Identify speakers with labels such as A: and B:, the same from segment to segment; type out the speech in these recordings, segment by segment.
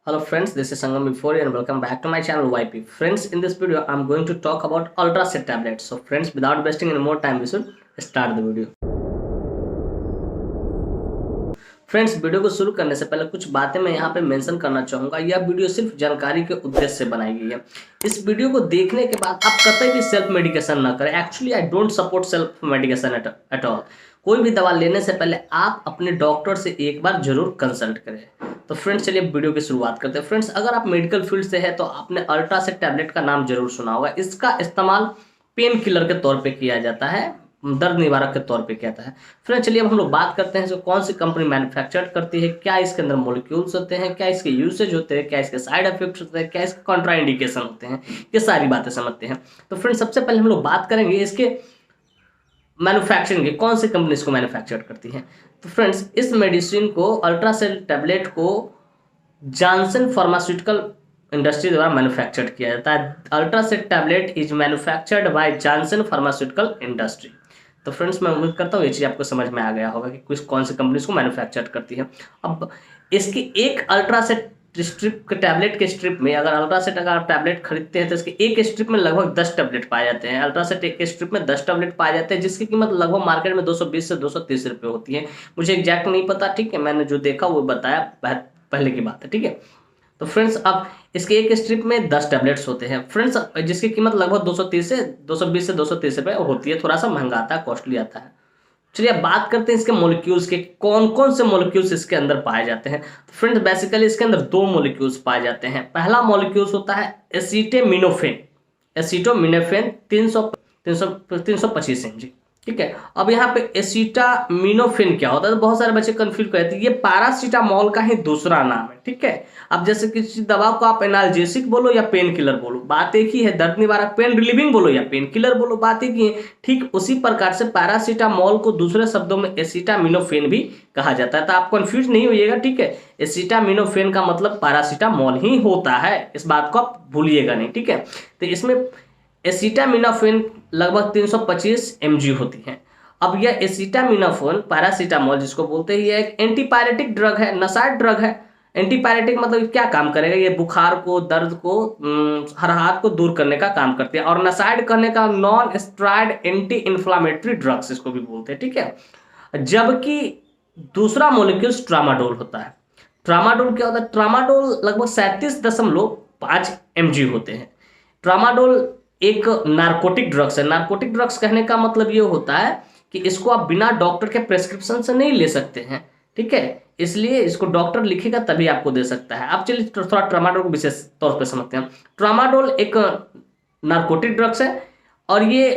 A: Hello friends, this is Sangam Before and welcome back to my channel YP. Friends, in this video I'm going to talk about Ultraset tablets. So friends, without wasting any more time, we should start the video. Friends, video को शुरू करने से पहले कुछ बातें मैं यहाँ पे मेंशन करना चाहूँगा। यह वीडियो सिर्फ जानकारी के उद्देश्य से बनाई गई है। इस वीडियो को देखने के बाद आप कतई भी सेल्फ मेडिकेशन ना करें। Actually I don't support self medication at all. कोई भी दवा लेने से पहले आप अपने डॉक्टर से एक बार जरूर कंसल्ट करें। तो फ्रेंड्स, चलिए वीडियो की शुरुआत करते हैं। फ्रेंड्स, अगर आप मेडिकल फील्ड से हैं तो आपने अल्ट्रासेट टैबलेट का नाम जरूर सुना होगा। इसका इस्तेमाल पेन किलर के तौर पे किया जाता है, दर्द निवारक के तौर पे किया जाता है। फ्रेंड्स, चलिए अब हम लोग बात करते हैं इसको कौन सी कंपनी मैन्युफैक्चर करती है, क्या इसके अंदर मॉलिक्यूल्स होते हैं, क्या इसके यूसेज होते हैं, क्या इसके साइड इफेक्ट्स होते हैं, क्या इसके कॉन्ट्राइंडिकेशन होते हैं, ये सारी बातें समझते हैं। तो फ्रेंड्स, सबसे पहले हम लोग बात करेंगे इसके मैन्युफैक्चरिंग की, कौन सी कंपनी इसको मैन्युफैक्चर करती है। तो फ्रेंड्स, इस मेडिसिन को अल्ट्रासेल टैबलेट को जॉनसन फार्मास्यूटिकल इंडस्ट्री द्वारा मैन्युफैक्चर्ड किया जाता है। Ultracet tablet is manufactured by Johnson pharmaceutical industry. तो फ्रेंड्स, मैं उम्मीद करता हूँ ये चीज़ आपको समझ में आ गया होगा कि कुछ कौन सी कंपनी इसको मैन्युफैक्चर करती है। अब इसकी एक अल्ट्रासेट स्ट्रिप के टैबलेट के स्ट्रिप में, अगर आप टैबलेट खरीदते हैं तो इसके एक स्ट्रिप में लगभग 10 टैबलेट पाए जाते हैं। अल्ट्रासेट एक स्ट्रिप में 10 टैबलेट पाए जाते हैं, जिसकी कीमत लगभग मार्केट में 220 से 230 रुपये होती है। मुझे एग्जैक्ट नहीं पता, ठीक है, मैंने जो देखा वो बताया, पहले की बात है, ठीक है। तो फ्रेंड्स, अब इसके एक स्ट्रिप में 10 टैबलेट्स होते हैं फ्रेंड्स, जिसकी कीमत लगभग 220 से 230 रुपये होती है। थोड़ा सा महंगा आता है, कॉस्टली आता है। चलिए अब बात करते हैं इसके मॉलिक्यूल्स के, कौन कौन से मॉलिक्यूल्स इसके अंदर पाए जाते हैं। तो फ्रेंड्स, बेसिकली इसके अंदर 2 मॉलिक्यूल्स पाए जाते हैं। पहला मॉलिक्यूल्स होता है एसिटामिनोफेन 325 mg, ठीक है। अब यहाँ पे एसिटामिनोफेन क्या होता है, तो बहुत सारे बच्चे कंफ्यूज करते हैं, ये पैरासीटामोल का ही दूसरा नाम है, ठीक है। अब जैसे किसी दवा को आप एनाल्जेसिक बोलो या पेन किलर बोलो, बात एक ही है। दर्द निवारक, पेन रिलीविंग बोलो या पेन किलर बोलो, बात एक ही है। ठीक उसी प्रकार से पैरासीटामोल को दूसरे शब्दों में एसिटामिनोफेन भी कहा जाता है। तो आप कंफ्यूज नहीं होइएगा, ठीक है। एसिटामिनोफेन का मतलब पैरासीटामोल ही होता है, इस बात को आप भूलिएगा नहीं, ठीक है। तो इसमें एसिटामिनोफेन लगभग 325 mg होती है। अब यह एसिटामिनोफेन पैरासीटामोल जिसको बोलते हैं, ये एक एंटीपायरेटिक ड्रग है, नसाइड ड्रग है। एंटीपायरेटिक मतलब क्या काम करेगा, ये बुखार को, दर्द को, हरहात को दूर करने का काम करती है। और नसाइड करने का non steroid anti inflammatory drugs इसको भी बोलते हैं, ठीक है। जबकि दूसरा मॉलिक्यूल ट्रामाडोल होता है। ट्रामाडोल क्या होता है, ट्रामाडोल लगभग 37.5 mg होते हैं। ट्रामाडोल एक नार्कोटिक ड्रग्स है। नार्कोटिक ड्रग्स कहने का मतलब ये होता है कि इसको आप बिना डॉक्टर के प्रेस्क्रिप्शन से नहीं ले सकते हैं, ठीक है। इसलिए इसको डॉक्टर लिखेगा तभी आपको दे सकता है। अब चलिए थोड़ा ट्रामाडोल को विशेष तौर पे समझते हैं। ट्रामाडोल एक नार्कोटिक ड्रग्स है और ये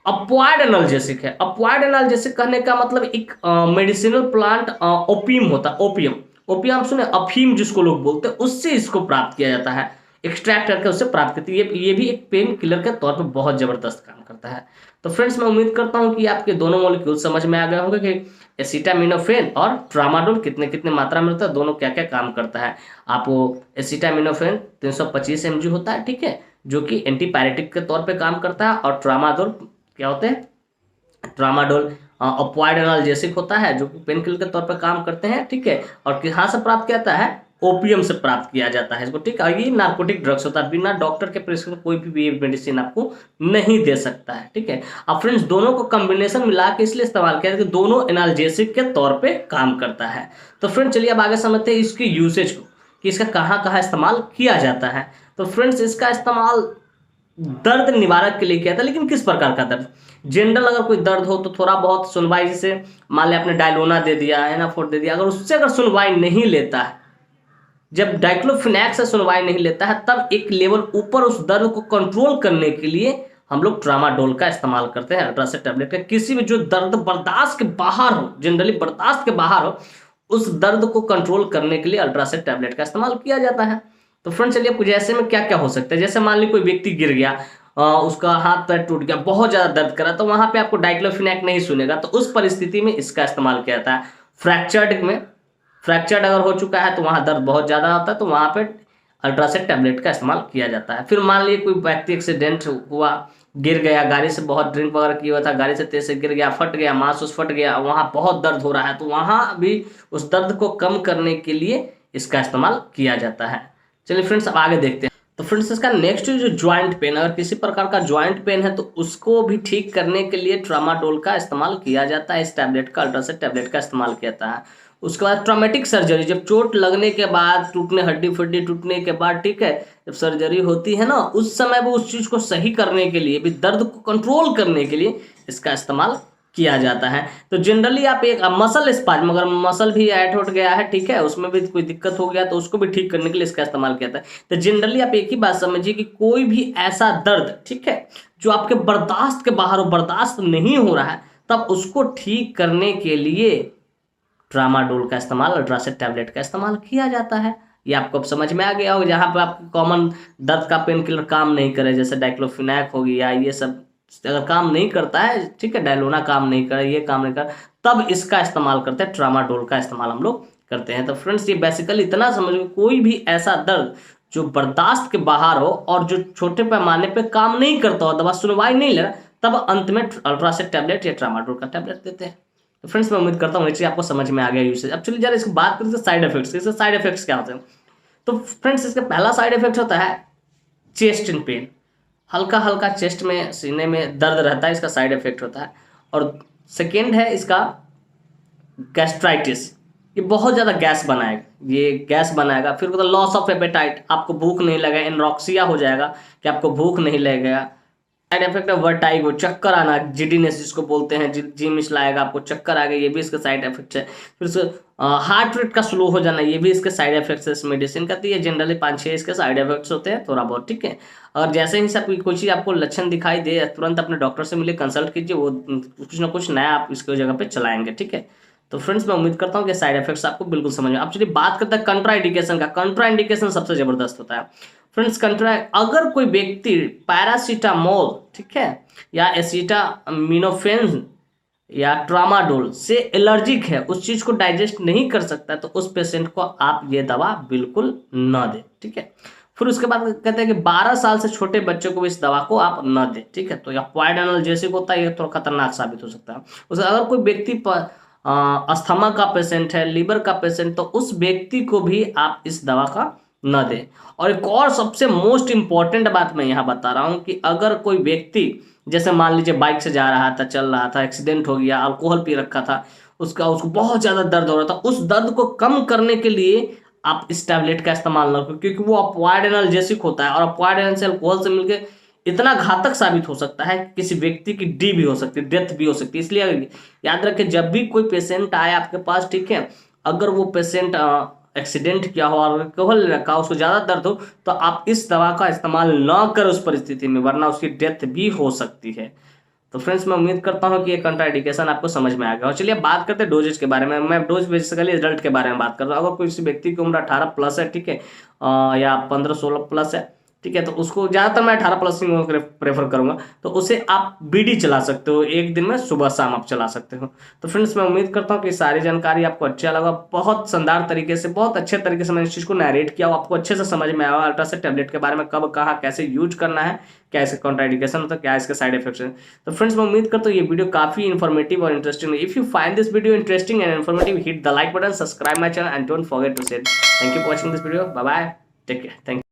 A: अपवाइड एनाल्जेसिक है। अपवाइड एनाल्जेसिक कहने का मतलब एक मेडिसिनल प्लांट ओपियम होता है। ओपियम सुने, अफीम जिसको लोग बोलते हैं, उससे इसको प्राप्त किया जाता है, एक्सट्रैक्ट करके उससे प्राप्त करती है। ये भी एक पेन किलर के तौर पे बहुत जबरदस्त काम करता है। तो फ्रेंड्स, मैं उम्मीद करता हूं कि आपके दोनों मॉलिक्यूल समझ में आ गए होंगे कि एसिटामिनोफेन और ट्रामाडोल कितने कितने मात्रा में होता है, दोनों क्या क्या काम करता है। आपको एसिटामिनोफेन 325 mg होता है, ठीक है, जो कि एंटीपायरेटिक के तौर पे काम करता है। और ट्रामाडोल क्या होते हैं, ट्रामाडोल अपवाइड एनाल्जेसिक होता है, जो कि पेन किलर के तौर पर काम करते हैं, ठीक है। और कहाँ से प्राप्त किया जाता है, ओपियम से प्राप्त किया जाता है इसको, ठीक है। ये नार्कोटिक ड्रग्स होता है, बिना डॉक्टर के प्रिस्क्रिप्शन कोई भी मेडिसिन आपको नहीं दे सकता है, ठीक है। अब फ्रेंड्स, दोनों को कॉम्बिनेशन मिला के इसलिए इस्तेमाल किया जाता है कि दोनों एनाल्जेसिक के तौर पे काम करता है। तो फ्रेंड्स, चलिए अब आगे समझते हैं इसकी यूसेज को, कि इसका कहाँ कहाँ इस्तेमाल किया जाता है। तो फ्रेंड्स, इसका इस्तेमाल दर्द निवारक के लिए किया था। लेकिन किस प्रकार का दर्द, जनरल अगर कोई दर्द हो तो थोड़ा बहुत सुनवाई, जैसे मान लिया आपने डायलोना दे दिया, एनाफोर्ड दे दिया, अगर उससे अगर सुनवाई नहीं लेता है, जब डाइक्लोफिनेक से सुनवाई नहीं लेता है, तब एक लेवल ऊपर उस दर्द को कंट्रोल करने के लिए हम लोग ट्रामाडोल का इस्तेमाल करते हैं। अल्ट्रासेट टैबलेट का किसी भी जो दर्द बर्दाश्त के बाहर हो, जनरली बर्दाश्त के बाहर हो, उस दर्द को कंट्रोल करने के लिए अल्ट्रासेट टैबलेट का इस्तेमाल किया जाता है। तो फ्रेंड्स, चलिए कुछ ऐसे में क्या क्या हो सकता है, जैसे मान लीजिए कोई व्यक्ति गिर गया, उसका हाथ पैर टूट गया, बहुत ज्यादा दर्द करा, तो वहां पे आपको डाइक्लोफिनेक नहीं सुनेगा, तो उस परिस्थिति में इसका इस्तेमाल किया जाता है। फ्रैक्चर्ड अगर हो चुका है तो वहां दर्द बहुत ज्यादा होता है, तो वहां पे अल्ट्रासेट टैबलेट का इस्तेमाल किया जाता है। फिर मान लीजिए कोई व्यक्ति एक्सीडेंट हुआ, गिर गया, गाड़ी से बहुत ड्रिंक वगैरह किया हुआ था, गाड़ी से तेज से गिर गया, फट गया, मांस उस फट गया, वहां बहुत दर्द हो रहा है, तो वहां भी उस दर्द को कम करने के लिए इसका इस्तेमाल किया जाता है। चलिए फ्रेंड्स अब आगे देखते हैं। तो फ्रेंड्स इसका नेक्स्ट जो ज्वाइंट पेन, अगर किसी प्रकार का ज्वाइंट पेन है तो उसको भी ठीक करने के लिए ट्रामाडोल का इस्तेमाल किया जाता है। इस टैबलेट का, अल्ट्रासेट टैबलेट का इस्तेमाल किया जाता है। उसके बाद ट्रॉमेटिक सर्जरी, जब चोट लगने के बाद, टूटने, हड्डी फड्डी टूटने के बाद, ठीक है, जब सर्जरी होती है ना, उस समय वो उस चीज को सही करने के लिए भी, दर्द को कंट्रोल करने के लिए इसका इस्तेमाल किया जाता है। तो जनरली आप एक मसल स्पाज्म, अगर मसल भी ऐड हो गया है, ठीक है, उसमें भी कोई दिक्कत हो गया तो उसको भी ठीक करने के लिए इसका इस्तेमाल किया जाता है। तो जनरली आप एक ही बात समझिए कि कोई भी ऐसा दर्द, ठीक है, जो आपके बर्दाश्त के बाहर हो, बर्दाश्त नहीं हो रहा है, तब उसको ठीक करने के लिए ट्रामाडोल का इस्तेमाल, अल्ट्रासेट टैबलेट का इस्तेमाल किया जाता है। ये आपको अब समझ में आ गया हो। जहाँ पे आपको कॉमन दर्द का पेन किलर काम नहीं करे, जैसे डाइक्लोफिनैक हो गया, ये सब अगर काम नहीं करता है, ठीक है, डायलोना काम नहीं करे, ये काम नहीं कर, तब इसका इस्तेमाल करते हैं, ट्रामाडोल का इस्तेमाल हम लोग करते हैं। तो फ्रेंड्स ये बेसिकली इतना समझो, कोई भी ऐसा दर्द जो बर्दाश्त के बाहर हो और जो छोटे पैमाने पे काम नहीं करता हो, दवा सुनवाई नहीं ले रहा, तब अंत में अल्ट्रासेट टैबलेट या ट्रामाडोल का टैबलेट देते हैं। तो फ्रेंड्स मैं उम्मीद करता हूँ ये चीज आपको समझ में आ गया यूसेज। अब चलिए जरा इसको बात करते हैं साइड इफेक्ट्स। इसके साइड इफेक्ट्स क्या होते हैं? तो फ्रेंड्स इसका पहला साइड इफेक्ट होता है चेस्ट इन पेन, हल्का हल्का चेस्ट में, सीने में दर्द रहता है, इसका साइड इफेक्ट होता है। और सेकेंड है इसका गैस्ट्राइटिस, ये बहुत ज़्यादा गैस बनाएगा, ये गैस बनाएगा। फिर होता है लॉस ऑफ एपेटाइट, आपको भूख नहीं लगेगा, एनोरेक्सिया हो जाएगा कि आपको भूख नहीं लगेगा। साइड इफेक्ट है वर्टाइगो, चक्कर आना, जिडीनेस जिसको बोलते हैं, जी मिचलाएगा, आपको चक्कर आ गया, ये भी इसका साइड इफेक्ट है। फिर हार्ट रेट का स्लो हो जाना, ये भी इसके साइड इफेक्ट्स है इस मेडिसिन का। तो ये जनरली 5-6 इसके साइड इफेक्ट्स होते हैं, थोड़ा बहुत, ठीक है। और जैसे ही सब कोई चीज़ आपको लक्षण दिखाई दे, तुरंत अपने डॉक्टर से मिले, कंसल्ट कीजिए, वो कुछ ना कुछ नया आप इसके जगह पे चलाएंगे, ठीक है। तो फ्रेंड्स मैं उम्मीद करता हूँ कि साइड इफेक्ट्स आपको बिल्कुल समझ में। अब चलिए बात करते हैं कंट्रा इंडिकेशन का। कंट्रा इंडिकेशन सबसे जबरदस्त होता है फ्रेंड्स। कंट्रा, अगर कोई व्यक्ति पैरासीटामोल, ठीक है, या एसिटामिनोफेन या ट्रामाडोल से एलर्जिक है, उस चीज को डाइजेस्ट नहीं कर सकता, तो उस पेशेंट को आप ये दवा बिल्कुल न दें, ठीक है। फिर उसके बाद कहते हैं कि 12 साल से छोटे बच्चों को इस दवा को आप न दें, ठीक है। तो या अक्वायर्ड एनाल्जेसिक होता है, ये थोड़ा खतरनाक साबित हो सकता है। उसे अगर कोई व्यक्ति अस्थमा का पेशेंट है, लीवर का पेशेंट, तो उस व्यक्ति को भी आप इस दवा का न दें। और एक और सबसे मोस्ट इंपॉर्टेंट बात मैं यहाँ बता रहा हूँ कि अगर कोई व्यक्ति, जैसे मान लीजिए बाइक से जा रहा था, चल रहा था, एक्सीडेंट हो गया, अल्कोहल पी रखा था, उसको बहुत ज़्यादा दर्द हो रहा था, उस दर्द को कम करने के लिए आप इस टैबलेट का इस्तेमाल न करो, क्योंकि वो अक्वायर्ड एनाल्जेसिक होता है और अक्वायर्ड एनाल्जेसिक अल्कोहल से मिलकर इतना घातक साबित हो सकता है कि किसी व्यक्ति की डी भी हो सकती है, डेथ भी हो सकती है। इसलिए याद रखें, जब भी कोई पेशेंट आए आपके पास, ठीक है, अगर वो पेशेंट एक्सीडेंट किया हो और अल्कोहल रखा, उसको ज़्यादा दर्द हो, तो आप इस दवा का इस्तेमाल ना करें उस परिस्थिति में, वरना उसकी डेथ भी हो सकती है। तो फ्रेंड्स मैं उम्मीद करता हूँ कि ये कंट्राइंडिकेशन आपको समझ में आ गया। और चलिए बात करते हैं डोजेज के बारे में। मैं डोज बेसिकली एडल्ट के बारे में बात कर रहा हूँ। अगर किसी व्यक्ति की उम्र 18 प्लस है, ठीक है, या 15-16 प्लस है, ठीक है, तो उसको ज़्यादातर मैं 18 प्लस ही प्रेफर करूंगा, तो उसे आप बीडी चला सकते हो, एक दिन में सुबह शाम आप चला सकते हो। तो फ्रेंड्स मैं उम्मीद करता हूँ कि सारी जानकारी आपको अच्छा लगा। बहुत शानदार तरीके से, बहुत अच्छे तरीके से मैंने इस चीज़ को नैरेट किया, आपको अच्छे से समझ में आया अल्ट्रासेट टैबलेट के बारे में, कब कहाँ कैसे यूज करना है, क्या इसका कॉन्ट्राइंडिकेशन होता है, क्या इसके साइड इफेक्ट्स हैं। तो फ्रेंड्स मैं उम्मीद करता हूँ ये वीडियो काफी इन्फॉर्मेटिव और इंटरेस्टिंग है। If you find this video interesting and informative, hit the like button, subscribe my channel and don't forget to share. Thank you for watching this video. Bye bye, take care, thank you.